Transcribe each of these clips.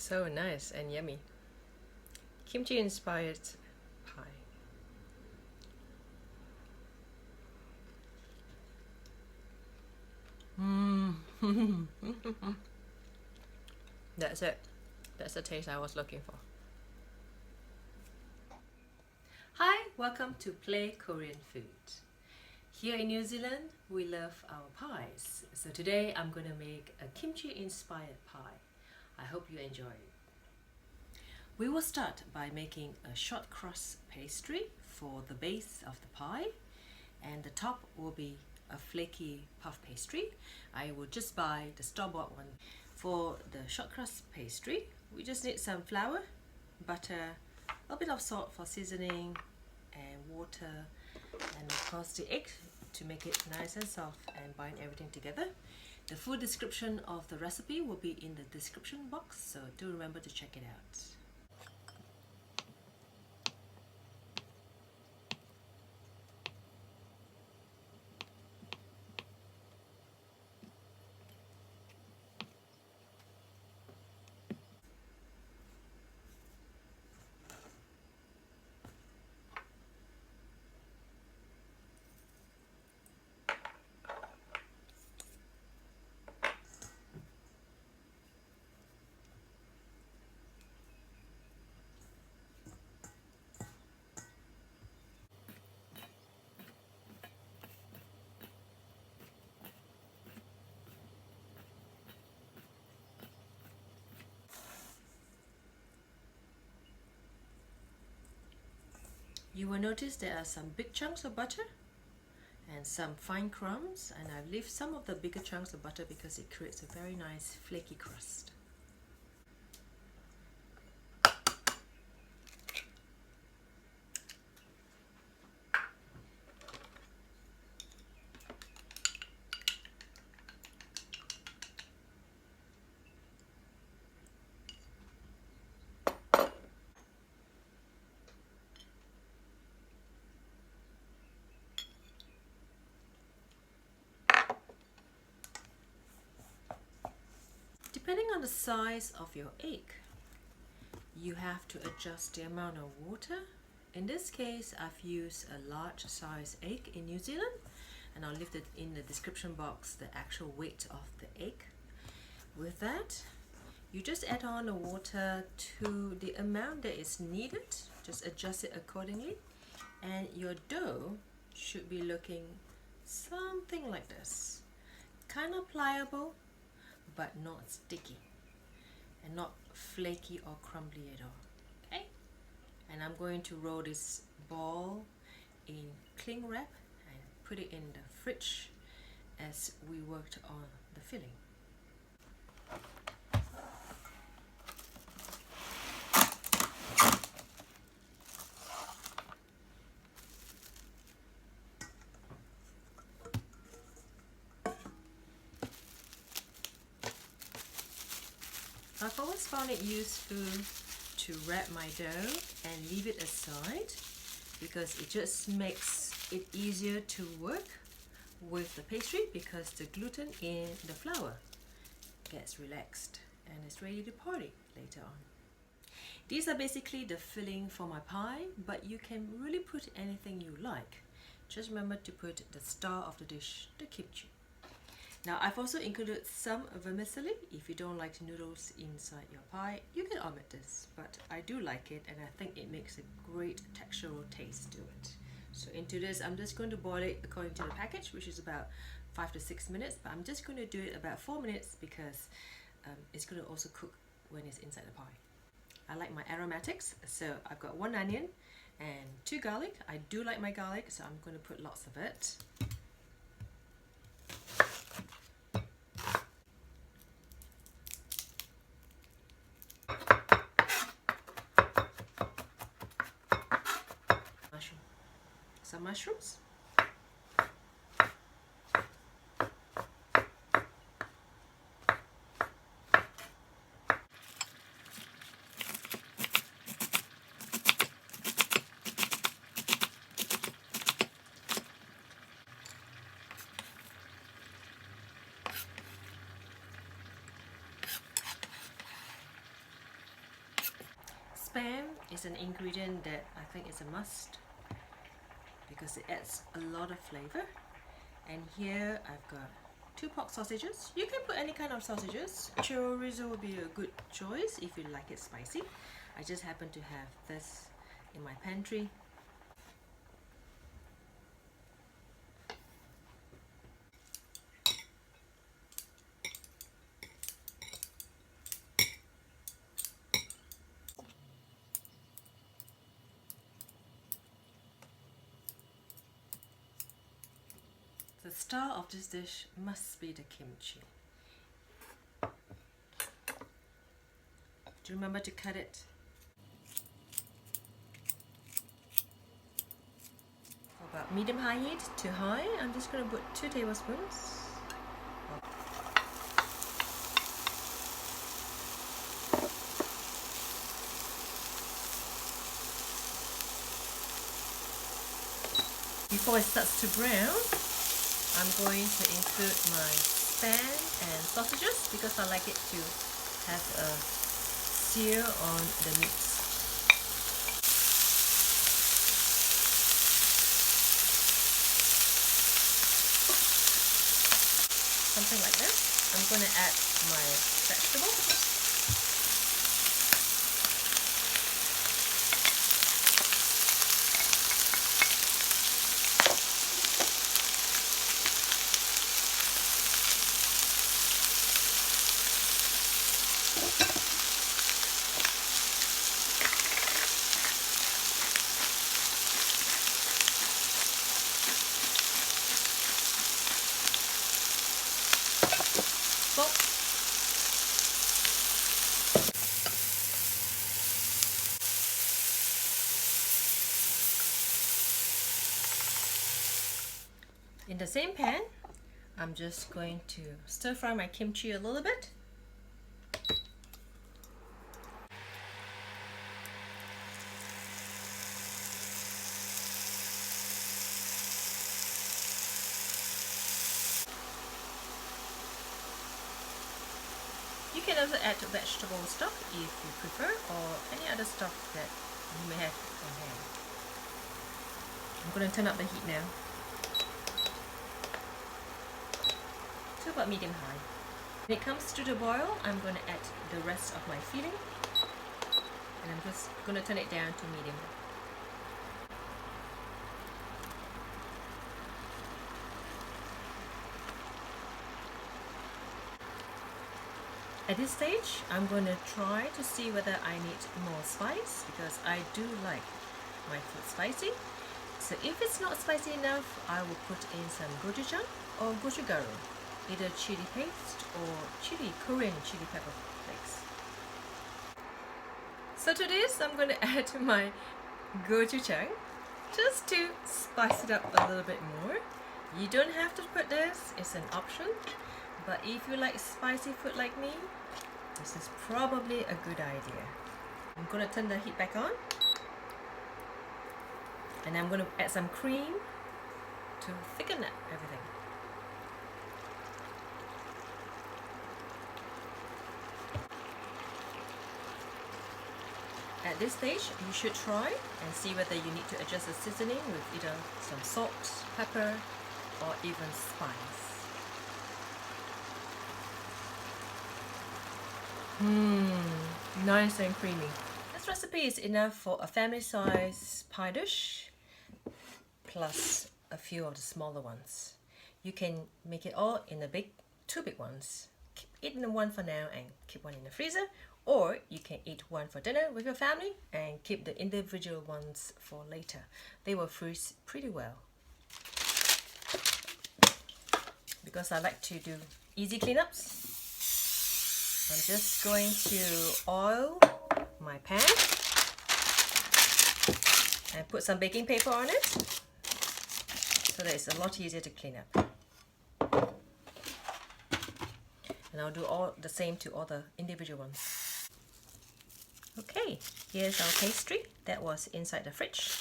So nice and yummy. Kimchi inspired pie. That's it. That's the taste I was looking for. Hi, welcome to Play Korean Food. Here in New Zealand, we love our pies. So today I'm going to make a kimchi inspired pie. I hope you enjoy it. We will start by making a short crust pastry for the base of the pie, and the top will be a flaky puff pastry. I will just buy the store-bought one. For the short crust pastry, we just need some flour, butter, a bit of salt for seasoning, and water, and of course the egg to make it nice and soft and bind everything together. The full description of the recipe will be in the description box, so do remember to check it out. You will notice there are some big chunks of butter and some fine crumbs, and I've left some of the bigger chunks of butter because it creates a very nice flaky crust. Depending on the size of your egg, you have to adjust the amount of water. In this case, I've used a large size egg in New Zealand, and I'll leave it in the description box the actual weight of the egg. With that, you just add on the water to the amount that is needed, just adjust it accordingly, and your dough should be looking something like this. Kind of pliable, but not sticky and not flaky or crumbly at all. Okay, and I'm going to roll this ball in cling wrap and put it in the fridge as we worked on the filling. I've always found it useful to wrap my dough and leave it aside because it just makes it easier to work with the pastry, because the gluten in the flour gets relaxed and it's ready to party later on. These are basically the filling for my pie, but you can really put anything you like. Just remember to put the star of the dish, the kimchi. Now I've also included some vermicelli. If you don't like noodles inside your pie, you can omit this, but I do like it and I think it makes a great textural taste to it. So into this, I'm just going to boil it according to the package, which is about 5 to 6 minutes, but I'm just going to do it about 4 minutes because it's going to also cook when it's inside the pie. I like my aromatics, so I've got 1 onion and 2 garlic. I do like my garlic, so I'm going to put lots of it. Some mushrooms. spam is an ingredient that I think is a must because it adds a lot of flavor. And here I've got 2 pork sausages. You can put any kind of sausages. Chorizo would be a good choice if you like it spicy. I just happen to have this in my pantry. The star of this dish must be the kimchi. Do remember to cut it. About medium-high heat to high, I'm just going to put 2 tablespoons. Before it starts to brown, I'm going to include my spam and sausages because I like it to have a sear on the meat. Something like that. I'm going to add my vegetables. Salt. In the same pan, I'm just going to stir fry my kimchi a little bit. You can also add vegetable stock if you prefer, or any other stock that you may have on hand. I'm going to turn up the heat now to about medium-high. When it comes to the boil, I'm going to add the rest of my filling, and I'm just going to turn it down to medium. At this stage, I'm going to try to see whether I need more spice because I do like my food spicy. So if it's not spicy enough, I will put in some gochujang or gochugaru, either chili paste or Korean chili pepper flakes. So to this, I'm going to add my gochujang just to spice it up a little bit more. You don't have to put this, it's an option. But if you like spicy food like me, this is probably a good idea. I'm going to turn the heat back on. And I'm going to add some cream to thicken up everything. At this stage, you should try and see whether you need to adjust the seasoning with either some salt, pepper, or even spice. Nice and creamy. This recipe is enough for a family size pie dish plus a few of the smaller ones. You can make it all in a two big ones. Keep eating one for now and keep one in the freezer, or you can eat one for dinner with your family and keep the individual ones for later. They will freeze pretty well. Because I like to do easy cleanups, I'm just going to oil my pan and put some baking paper on it so that it's a lot easier to clean up. And I'll do all the same to all the individual ones. Okay, here's our pastry that was inside the fridge.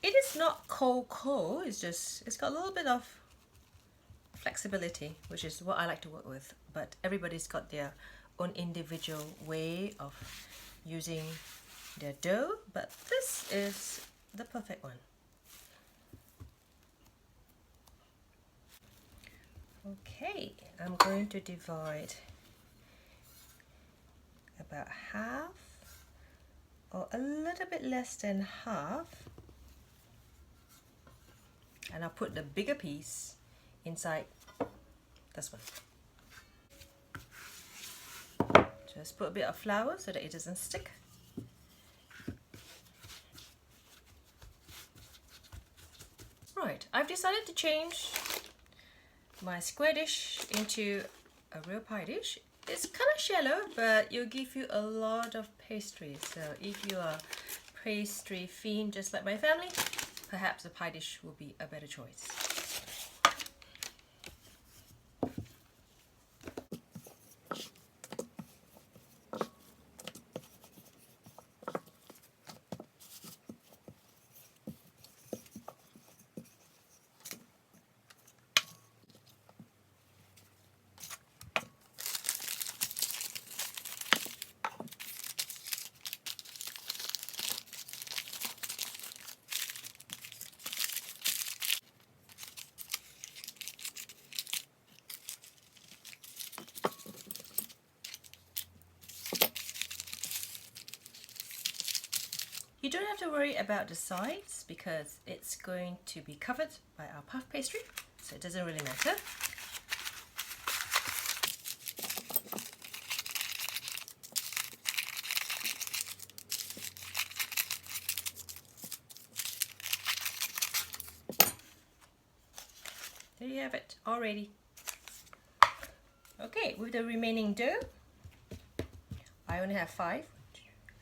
It is not cold, it's got a little bit of flexibility, which is what I like to work with, but everybody's got their own individual way of using their dough, but this is the perfect one. Okay, I'm going to divide about half or a little bit less than half, and I'll put the bigger piece inside this one. Just put a bit of flour so that it doesn't stick. Right, I've decided to change my square dish into a real pie dish. It's kind of shallow, but it'll give you a lot of pastry. So if you are pastry fiend just like my family, perhaps a pie dish will be a better choice. You don't have to worry about the sides because it's going to be covered by our puff pastry, so it doesn't really matter. There you have it, all ready. Okay, with the remaining dough, I only have 5,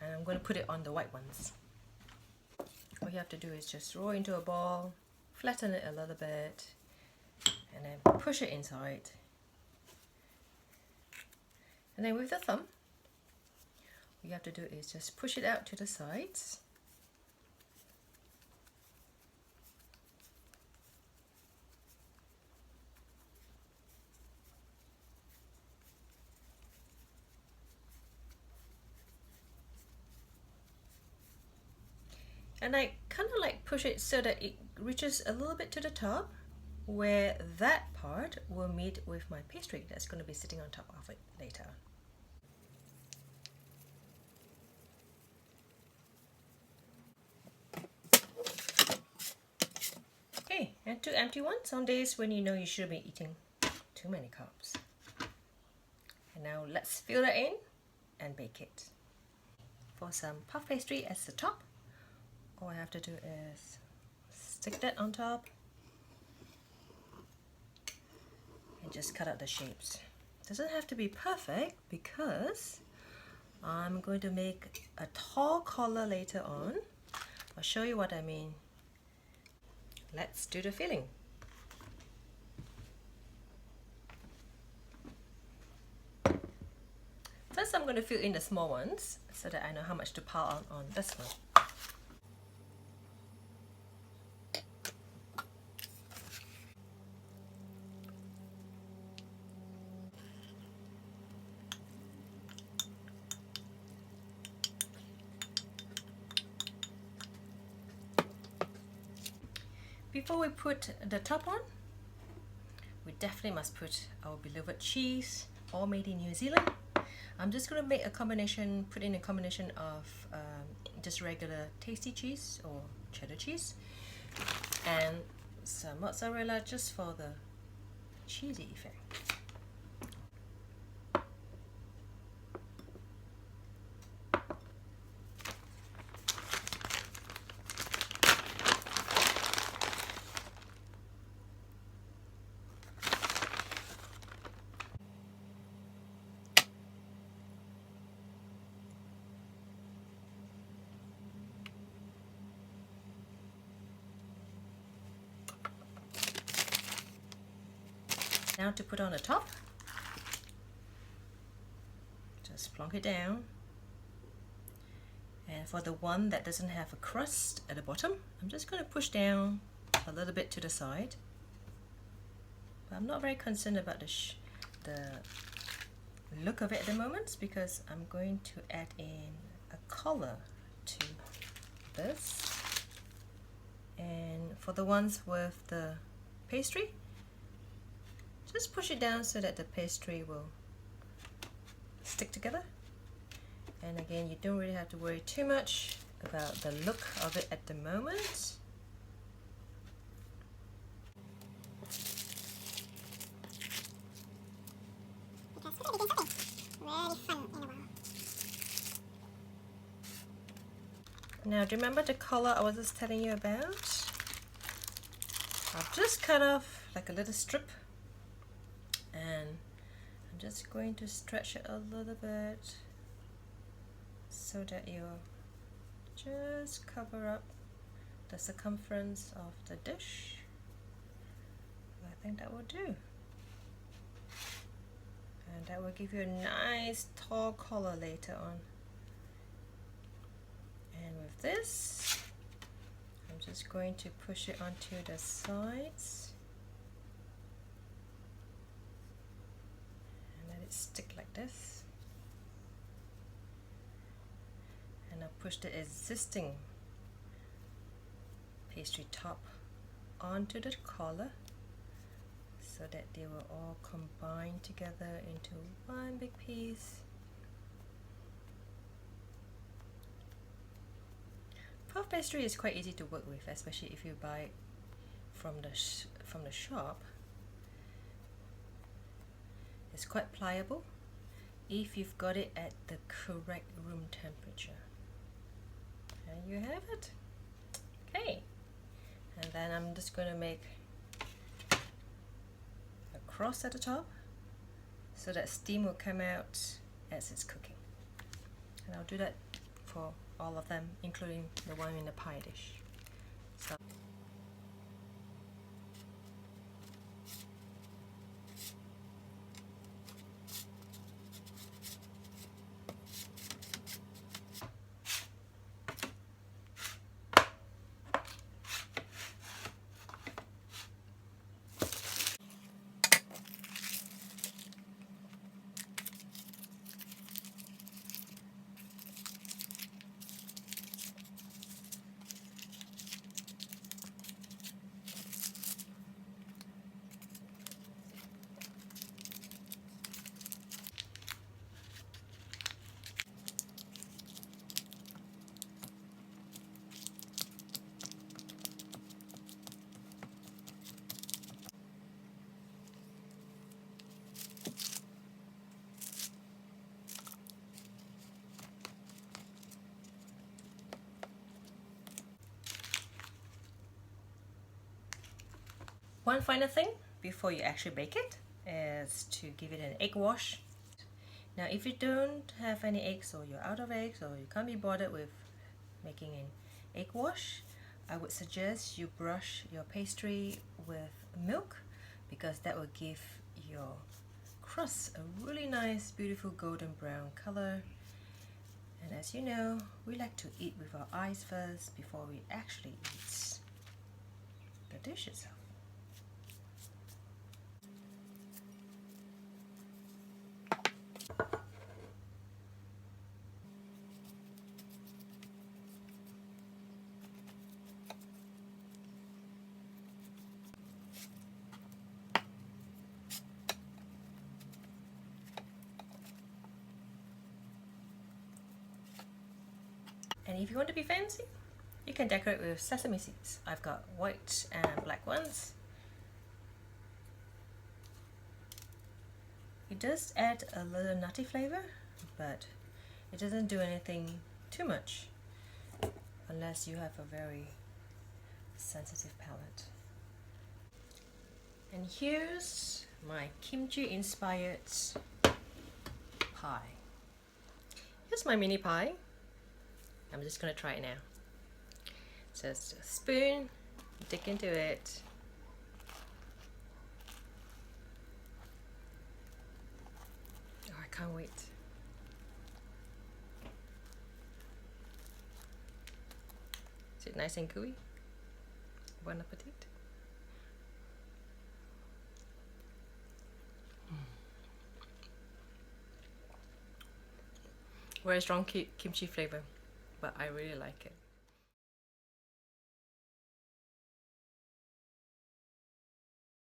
and I'm going to put it on the white ones. All you have to do is just roll into a ball, flatten it a little bit, and then push it inside. And then with the thumb, all you have to do is just push it out to the sides. And I kind of like push it so that it reaches a little bit to the top, where that part will meet with my pastry that's going to be sitting on top of it later. Okay, and 2 empty ones on days when you know you shouldn't be eating too many carbs. And now let's fill that in and bake it. For some puff pastry as the top, all I have to do is stick that on top and just cut out the shapes. It doesn't have to be perfect because I'm going to make a tall collar later on. I'll show you what I mean. Let's do the filling. First I'm going to fill in the small ones so that I know how much to pile on this one. Before we put the top on, we definitely must put our beloved cheese, all made in New Zealand. I'm just going to make a combination, put in a combination of just regular tasty cheese or cheddar cheese and some mozzarella just for the cheesy effect. Now to put on the top, just plonk it down, and for the one that doesn't have a crust at the bottom, I'm just going to push down a little bit to the side, but I'm not very concerned about the look of it at the moment because I'm going to add in a color to this. And for the ones with the pastry, just push it down so that the pastry will stick together. And again, you don't really have to worry too much about the look of it at the moment. Now, do you remember the color I was just telling you about? I've just cut off like a little strip, and I'm just going to stretch it a little bit so that you'll just cover up the circumference of the dish. I think that will do. And that will give you a nice tall color later on. And with this, I'm just going to push it onto the sides and let it stick like this. And I'll push the existing pastry top onto the collar so that they will all combine together into one big piece. Puff pastry is quite easy to work with, especially if you buy it from the shop. It's quite pliable if you've got it at the correct room temperature. And you have it. Okay, and then I'm just going to make a cross at the top so that steam will come out as it's cooking. And I'll do that for all of them, including the one in the pie dish. So one final thing before you actually bake it is to give it an egg wash. Now if you don't have any eggs, or you're out of eggs, or you can't be bothered with making an egg wash, I would suggest you brush your pastry with milk, because that will give your crust a really nice beautiful golden brown color. And as you know, we like to eat with our eyes first before we actually eat the dish itself. And if you want to be fancy, you can decorate with sesame seeds. I've got white and black ones. It does add a little nutty flavor, but it doesn't do anything too much unless you have a very sensitive palate. And here's my kimchi inspired pie. Here's my mini pie. I'm just going to try it now. So it's a spoon, dig into it. Oh, I can't wait. Is it nice and gooey? Bon appetit. very strong kimchi flavor, but I really like it.